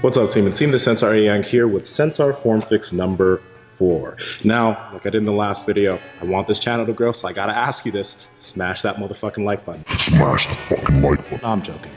What's up, team? It's Nsima the Centaur Inyang here with Centaur form fix number 4. Now, like I did in the last video, I want this channel to grow, so I gotta ask you this. Smash that motherfucking like button. Smash the fucking like button. No, I'm joking.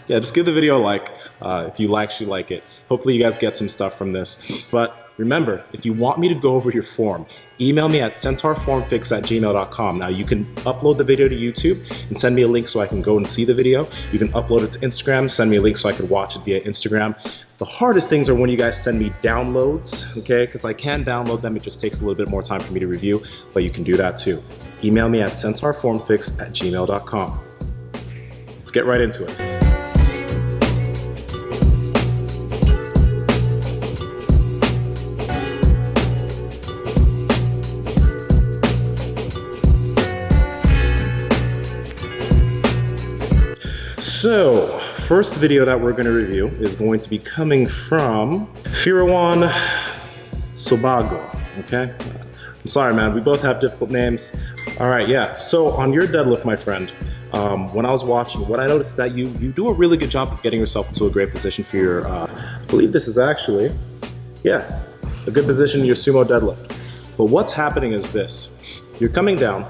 Yeah, just give the video a like if you actually like it. Hopefully you guys get some stuff from this. But remember, if you want me to go over your form, email me at centaurformfix@gmail.com. Now you can upload the video to YouTube and send me a link so I can go and see the video. You can upload it to Instagram, send me a link so I can watch it via Instagram. The hardest things are when you guys send me downloads, okay? Because I can download them, it just takes a little bit more time for me to review, but you can do that too. Email me at centaurformfix@gmail.com. Let's get right into it. So, first video that we're going to review is going to be coming from Firawan Sobago, okay? I'm sorry, man, we both have difficult names. All right, yeah, so on your deadlift, my friend, when I was watching, what I noticed is that you do a really good job of getting yourself into a great position for your, I believe this is actually, yeah, a good position in your sumo deadlift. But what's happening is this, you're coming down,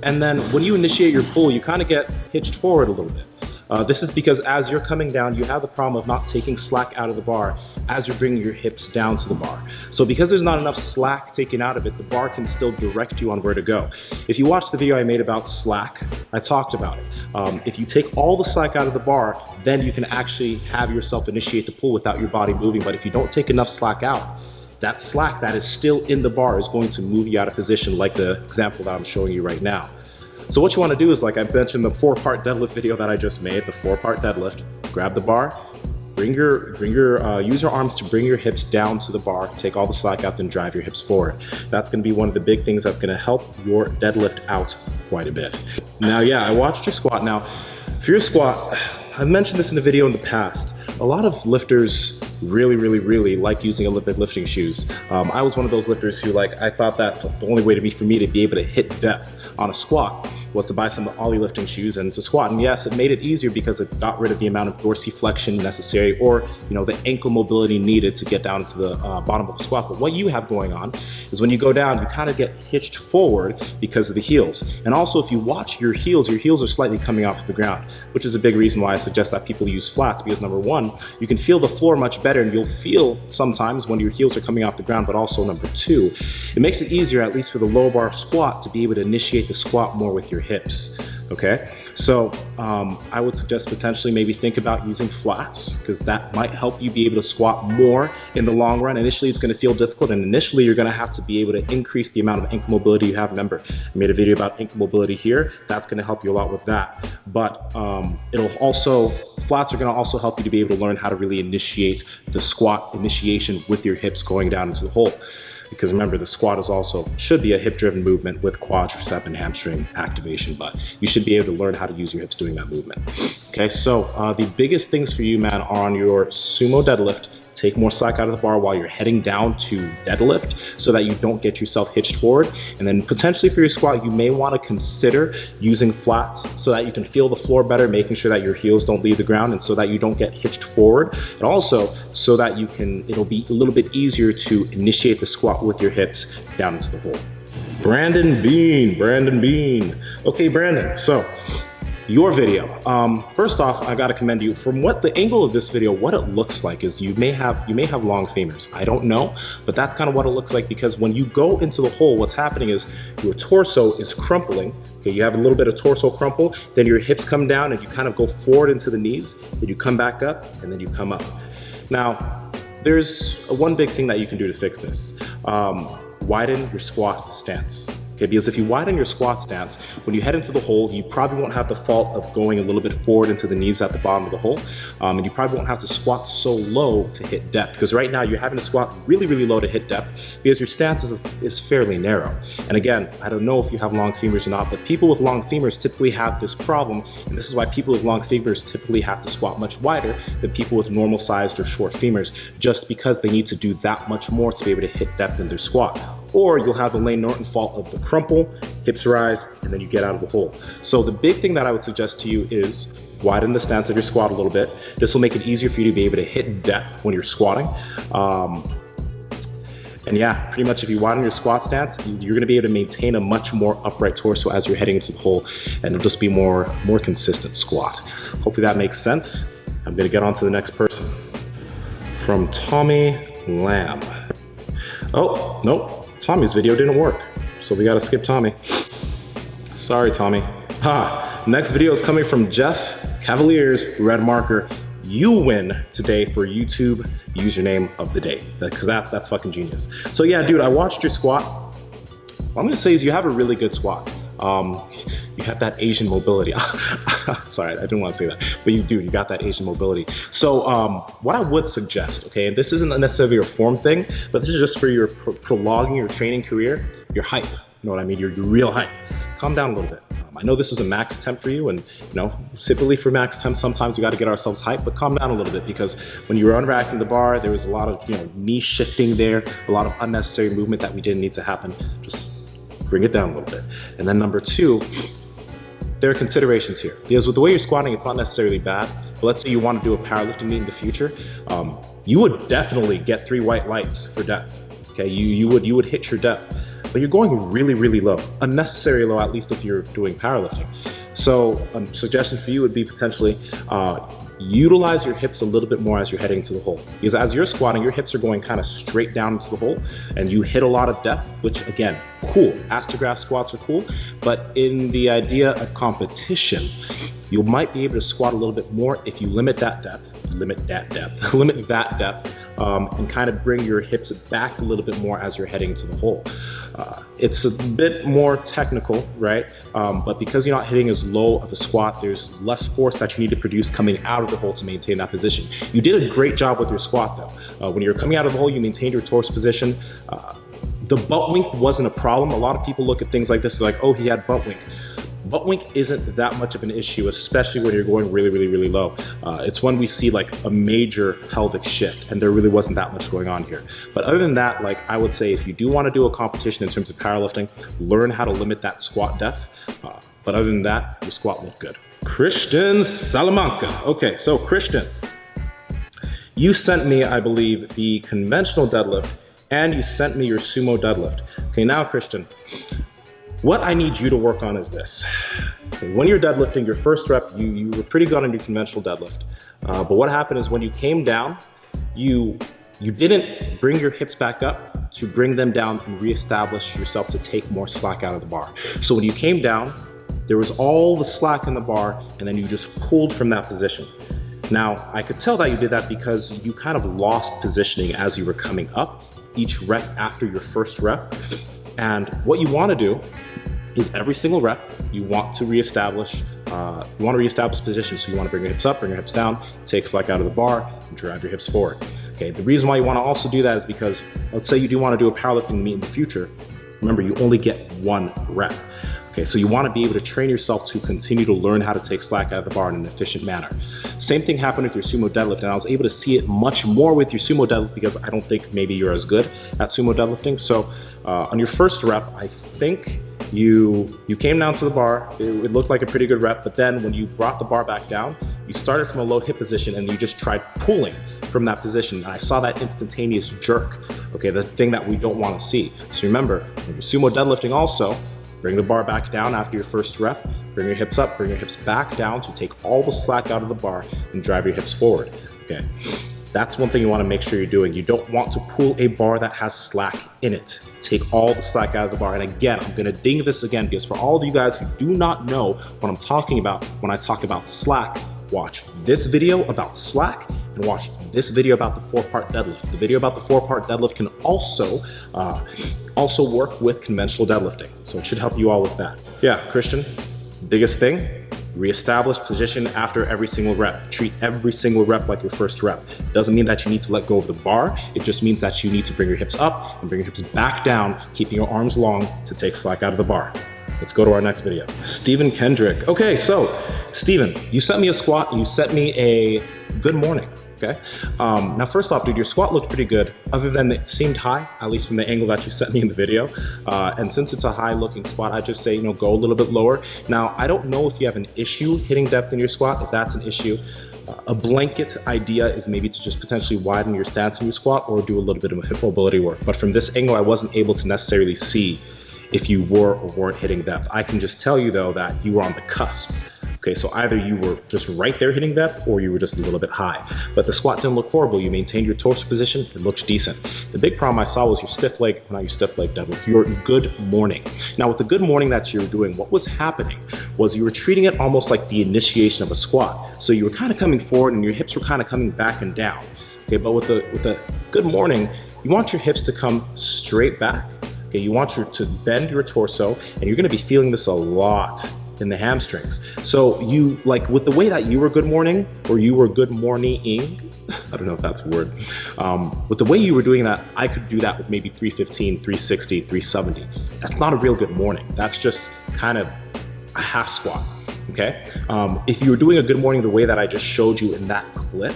and then when you initiate your pull, you kind of get hitched forward a little bit. This is because as you're coming down, you have the problem of not taking slack out of the bar as you're bringing your hips down to the bar. So because there's not enough slack taken out of it, the bar can still direct you on where to go. If you watch the video I made about slack, I talked about it. If you take all the slack out of the bar, then you can actually have yourself initiate the pull without your body moving. But if you don't take enough slack out, that slack that is still in the bar is going to move you out of position, like the example that I'm showing you right now. So what you want to do is, like I mentioned the 4-part deadlift video that I just made, the 4-part deadlift, grab the bar, use your arms to bring your hips down to the bar, take all the slack out, then drive your hips forward. That's going to be one of the big things that's going to help your deadlift out quite a bit. Now, yeah, I watched your squat. Now, for your squat, I've mentioned this in the video in the past. A lot of lifters really like using Olympic lifting shoes. I was one of those lifters who, like, I thought that the only way for me to be able to hit depth on a squat was to buy some ollie lifting shoes and to squat. And yes, it made it easier because it got rid of the amount of dorsiflexion necessary, or the ankle mobility needed to get down to the bottom of the squat. But what you have going on is when you go down, you kind of get hitched forward because of the heels. And also, if you watch your heels are slightly coming off the ground, which is a big reason why I suggest that people use flats, because number one, you can feel the floor much better, and you'll feel sometimes when your heels are coming off the ground. But also number two, it makes it easier, at least for the low bar squat, to be able to initiate the squat more with your hips, okay? So I would suggest potentially maybe think about using flats, because that might help you be able to squat more in the long run. Initially, it's going to feel difficult, and initially you're going to have to be able to increase the amount of ankle mobility you have. Remember, I made a video about ankle mobility here. That's going to help you a lot with that. But flats are going to also help you to be able to learn how to really initiate the squat initiation with your hips going down into the hole. Because remember, the squat should be a hip-driven movement with quadricep and hamstring activation, but you should be able to learn how to use your hips doing that movement. Okay, so the biggest things for you, man, are on your sumo deadlift. Take more slack out of the bar while you're heading down to deadlift so that you don't get yourself hitched forward. And then potentially for your squat, you may want to consider using flats so that you can feel the floor better, making sure that your heels don't leave the ground and so that you don't get hitched forward. And also so that it'll be a little bit easier to initiate the squat with your hips down into the hole. Brandon Bean. Okay, Brandon, so your video. First off, I gotta commend you. From what the angle of this video, what it looks like is you may have long femurs. I don't know, but that's kind of what it looks like, because when you go into the hole, what's happening is your torso is crumpling. Okay, you have a little bit of torso crumple, then your hips come down and you kind of go forward into the knees, then you come back up, and then you come up. Now, there's one big thing that you can do to fix this. Widen your squat stance. Okay, because if you widen your squat stance, when you head into the hole, you probably won't have the fault of going a little bit forward into the knees at the bottom of the hole. And you probably won't have to squat so low to hit depth, because right now you're having to squat really low to hit depth because your stance is fairly narrow. And again, I don't know if you have long femurs or not, but people with long femurs typically have this problem. And this is why people with long femurs typically have to squat much wider than people with normal sized or short femurs, just because they need to do that much more to be able to hit depth in their squat. Or you'll have the Lane Norton fault of the crumple, hips rise, and then you get out of the hole. So the big thing that I would suggest to you is widen the stance of your squat a little bit. This will make it easier for you to be able to hit depth when you're squatting. And yeah, pretty much if you widen your squat stance, you're gonna be able to maintain a much more upright torso as you're heading into the hole, and it'll just be more consistent squat. Hopefully that makes sense. I'm gonna get on to the next person. From Tommy Lamb. Oh, nope, Tommy's video didn't work, so we gotta skip Tommy. Sorry, Tommy. Next video is coming from Jeff Cavaliers, red marker. You win today for YouTube username of the day, because that's fucking genius. So yeah, dude, I watched your squat. What I'm gonna say is you have a really good squat. You have that Asian mobility. Sorry, I didn't want to say that, but you do, you got that Asian mobility. So what I would suggest, okay, and this isn't necessarily a form thing, but this is just for your prolonging your training career, your hype, you know what I mean, your real hype. Calm down a little bit. I know this is a max attempt for you, and you know, typically for max attempts, sometimes we got to get ourselves hyped, but calm down a little bit, because when you were unracking the bar, there was a lot of, you know, knee shifting there, a lot of unnecessary movement that we didn't need to happen. Just bring it down a little bit. And then number two, there are considerations here, because with the way you're squatting, it's not necessarily bad, but let's say you want to do a powerlifting meet in the future, you would definitely get 3 white lights for depth. Okay, you would hit your depth, but you're going really low, unnecessary low, at least if you're doing powerlifting. So a suggestion for you would be potentially utilize your hips a little bit more as you're heading to the hole. Because as you're squatting, your hips are going kind of straight down into the hole, and you hit a lot of depth, which again, cool. Astrograph squats are cool, but in the idea of competition, you might be able to squat a little bit more if you limit that depth, and kind of bring your hips back a little bit more as you're heading to the hole. It's a bit more technical, right? But because you're not hitting as low of a squat, there's less force that you need to produce coming out of the hole to maintain that position. You did a great job with your squat though. When you're coming out of the hole, you maintained your torso position. The butt wink wasn't a problem. A lot of people look at things like this, they're like, oh, he had butt wink. Butt wink isn't that much of an issue, especially when you're going really low. It's when we see like a major pelvic shift, and there really wasn't that much going on here. But other than that, like I would say, if you do want to do a competition in terms of powerlifting, learn how to limit that squat depth. But other than that, your squat looked good. Christian Salamanca. Okay, so Christian, you sent me, I believe, the conventional deadlift, and you sent me your sumo deadlift. Okay, now Christian, what I need you to work on is this. Okay, when you're deadlifting, your first rep, you were pretty good on your conventional deadlift. But what happened is when you came down, you didn't bring your hips back up to bring them down and reestablish yourself to take more slack out of the bar. So when you came down, there was all the slack in the bar, and then you just pulled from that position. Now, I could tell that you did that because you kind of lost positioning as you were coming up each rep after your first rep. And what you want to do is every single rep, you want to reestablish position. So you want to bring your hips up, bring your hips down, take slack out of the bar, and drive your hips forward. Okay, the reason why you want to also do that is because, let's say you do want to do a powerlifting meet in the future. Remember, you only get 1 rep. Okay, so you want to be able to train yourself to continue to learn how to take slack out of the bar in an efficient manner. Same thing happened with your sumo deadlift, and I was able to see it much more with your sumo deadlift because I don't think maybe you're as good at sumo deadlifting. So on your first rep, I think you came down to the bar. It looked like a pretty good rep, but then when you brought the bar back down, you started from a low hip position and you just tried pulling from that position. And I saw that instantaneous jerk, okay, the thing that we don't want to see. So remember, when you're sumo deadlifting also, bring the bar back down after your first rep, bring your hips up, bring your hips back down to take all the slack out of the bar and drive your hips forward, okay? That's one thing you want to make sure you're doing. You don't want to pull a bar that has slack in it. Take all the slack out of the bar. And again, I'm going to ding this again because for all of you guys who do not know what I'm talking about when I talk about slack, watch this video about slack and watch this video about the 4-part deadlift. The video about the 4-part deadlift can also work with conventional deadlifting. So it should help you all with that. Yeah, Christian, biggest thing, reestablish position after every single rep. Treat every single rep like your first rep. Doesn't mean that you need to let go of the bar. It just means that you need to bring your hips up and bring your hips back down, keeping your arms long to take slack out of the bar. Let's go to our next video. Stephen Kendrick. Okay, so Stephen, you sent me a squat and you sent me a good morning. okay? Now, first off, dude, your squat looked pretty good, other than it seemed high, at least from the angle that you sent me in the video. And since it's a high-looking squat, I just say, go a little bit lower. Now, I don't know if you have an issue hitting depth in your squat. If that's an issue, a blanket idea is maybe to just potentially widen your stance in your squat or do a little bit of hip mobility work. But from this angle, I wasn't able to necessarily see if you were or weren't hitting depth. I can just tell you, though, that you were on the cusp. Okay, so either you were just right there hitting depth or you were just a little bit high. But the squat didn't look horrible. You maintained your torso position. It looked decent. The big problem I saw was your stiff leg, not your stiff leg deadlift, your good morning. Now, with the good morning that you were doing, what was happening was you were treating it almost like the initiation of a squat. So you were kind of coming forward and your hips were kind of coming back and down. Okay, but with the good morning, you want your hips to come straight back. Okay, you want to bend your torso, and you're gonna be feeling this a lot in the hamstrings. So you, like with the way that you were good morning, or you were good morning-ing, I don't know if that's a word. With the way you were doing that, I could do that with maybe 315, 360, 370. That's not a real good morning. That's just kind of a half squat, okay? If you were doing a good morning the way that I just showed you in that clip,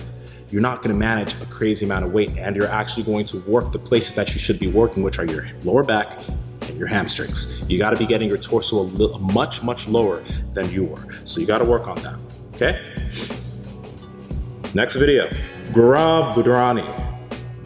you're not gonna manage a crazy amount of weight, and you're actually going to work the places that you should be working, which are your lower back and your hamstrings. You gotta be getting your torso much, much lower than you were. So you gotta work on that, okay? Next video, Gaurav Budrani.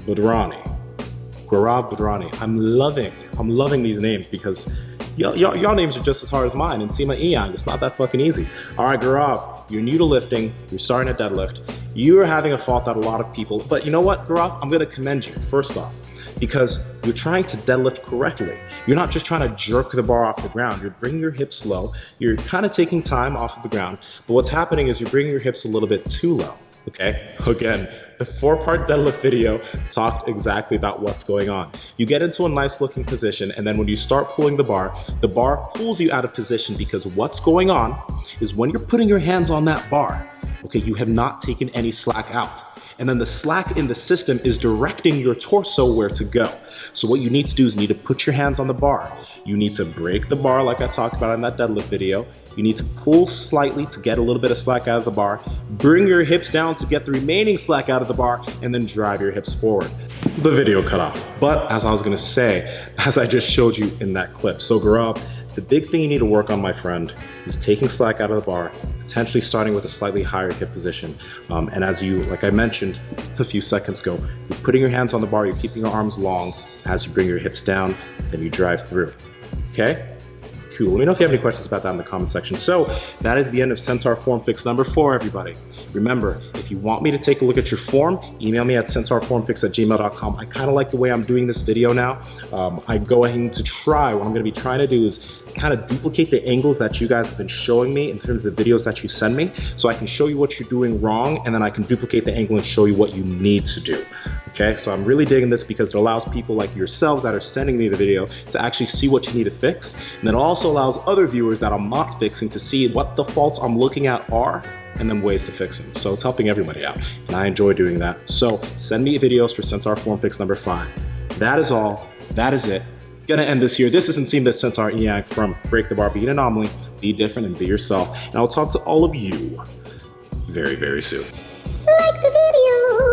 Gaurav Budrani. I'm loving these names because y'all names are just as hard as mine. Nsima, Inyang, it's not that fucking easy. All right, Gaurav, you're new to lifting, you're starting to deadlift. You are having a fault that a lot of people, but you know what, Gaurav? I'm gonna commend you, first off, because you're trying to deadlift correctly. You're not just trying to jerk the bar off the ground. You're bringing your hips low. You're kind of taking time off of the ground, but what's happening is you're bringing your hips a little bit too low, okay? Again, the 4-part deadlift video talked exactly about what's going on. You get into a nice looking position, and then when you start pulling the bar pulls you out of position, because what's going on is when you're putting your hands on that bar, okay, you have not taken any slack out. And then the slack in the system is directing your torso where to go. So what you need to do is you need to put your hands on the bar. You need to break the bar like I talked about in that deadlift video. You need to pull slightly to get a little bit of slack out of the bar. Bring your hips down to get the remaining slack out of the bar, and then drive your hips forward. The video cut off. But as I was gonna say, as I just showed you in that clip. So Gaurav, the big thing you need to work on, my friend, is taking slack out of the bar, potentially starting with a slightly higher hip position. And as you, like I mentioned a few seconds ago, you're putting your hands on the bar, you're keeping your arms long as you bring your hips down, then you drive through, okay? Cool, let me know if you have any questions about that in the comment section. So that is the end of Centaur form fix number 4, everybody. Remember, if you want me to take a look at your form, email me at centaurformfix@gmail.com. I kind of like the way I'm doing this video now. I'm going to try, what I'm gonna be trying to do is kind of duplicate the angles that you guys have been showing me in terms of the videos that you send me, so I can show you what you're doing wrong, and then I can duplicate the angle and show you what you need to do. Okay, so I'm really digging this because it allows people like yourselves that are sending me the video to actually see what you need to fix. And it also allows other viewers that I'm not fixing to see what the faults I'm looking at are, and then ways to fix them. So it's helping everybody out, and I enjoy doing that. So send me videos for Centaur form fix number 5. That is all, that is it. Gonna end this here. This is Nsima Centaur Inyang from Break the Bar, Be an Anomaly, Be Different, and Be Yourself. And I'll talk to all of you very, very soon. Like the video.